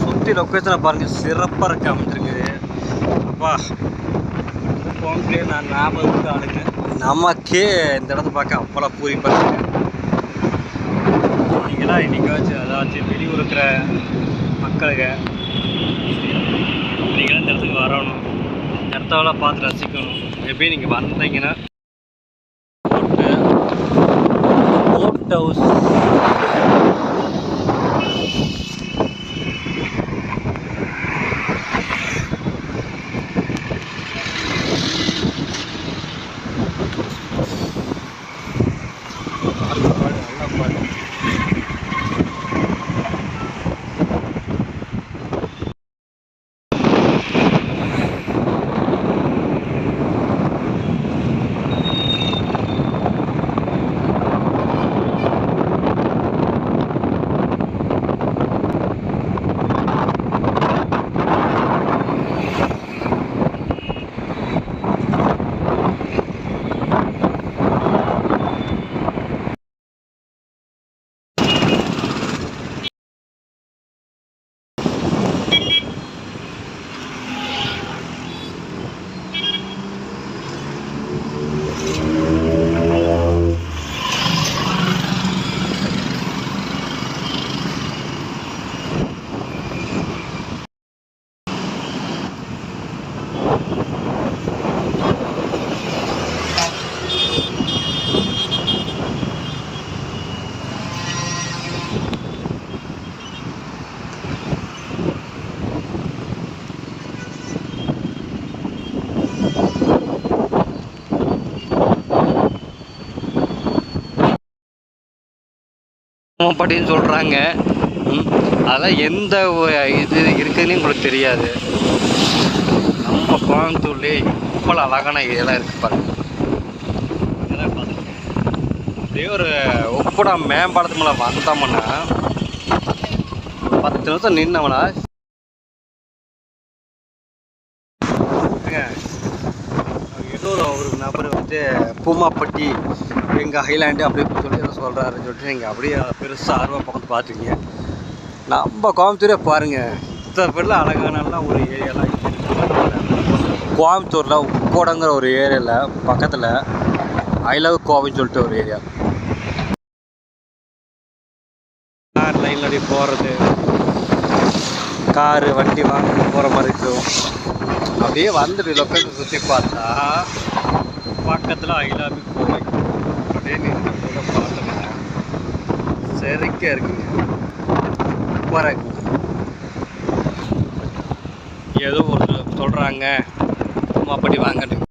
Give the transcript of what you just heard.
சுற்றி லொக்கேஷனை பாருங்கள், சிறப்பாக இருக்க அமைஞ்சிருக்குது. அப்பா கோயம்புத்தூர்லேயே நான் ஞாபகத்துக்கு ஆளுங்க நமக்கே இந்த இடத்த பார்க்க அவ்வளோ பூரிப்பாக இருக்கு. நீங்களாம் இன்னைக்காச்சும் அதாச்சும் வெளியூர் இருக்கிற மக்களுங்க நீங்களாம் இந்த இடத்துக்கு வரணும், இடத்தெல்லாம் பார்த்து ரசிக்கணும். எப்படி நீங்கள் வந்தீங்கன்னா போட் ஹவுஸ் அப்படின்னு சொல்கிறாங்க. அதெல்லாம் எந்த இது இருக்குதுன்னு உங்களுக்கு தெரியாது. நம்ம கோயம்புத்தூர்லேயே இவ்வளோ அழகான இதெல்லாம் இருக்குது பாருங்க. இதெல்லாம் பார்த்துருக்கேன். அப்படியே ஒரு ஒப்படா மேம்பாலத்து மேலே வந்தோம்னா 10 நிமிஷம் நின்னோம்னா இன்னொரு ஒரு நபர் வந்து பூமாப்பட்டி எங்கள் ஹைலாண்டு அப்படி சொல்லி எதோ சொல்கிறாருன்னு சொல்லிட்டு நீங்கள் அப்படியே பெருசாக ஆர்வம் பக்கத்து பார்த்துருக்கீங்க. நம்ம கோயம்புத்தூரே பாருங்கள், இத்தனை பேரில் அழகானலாம் ஒரு ஏரியாலாம் கோயம்புத்தூரில் உக்கோடங்கிற ஒரு ஏரியாவில் பக்கத்தில் ஐ லவ் கோவைன்னு சொல்லிட்டு ஒரு ஏரியா. கார் லைனில் அப்படி போகிறது, காரு வண்டி வாங்க போகிற மாதிரி இருக்கும். அப்படியே வந்துட்டு லொக்கேஷன் சுற்றி பார்த்தா பக்கத்தில் ஐ லவ் கோவை அப்படியே நின்று கூட பார்த்தோம்னா சரிக்க இருக்குங்க. சூப்பராக ஏதோ ஒரு சொல்கிறாங்க அப்படி வாங்கட்டு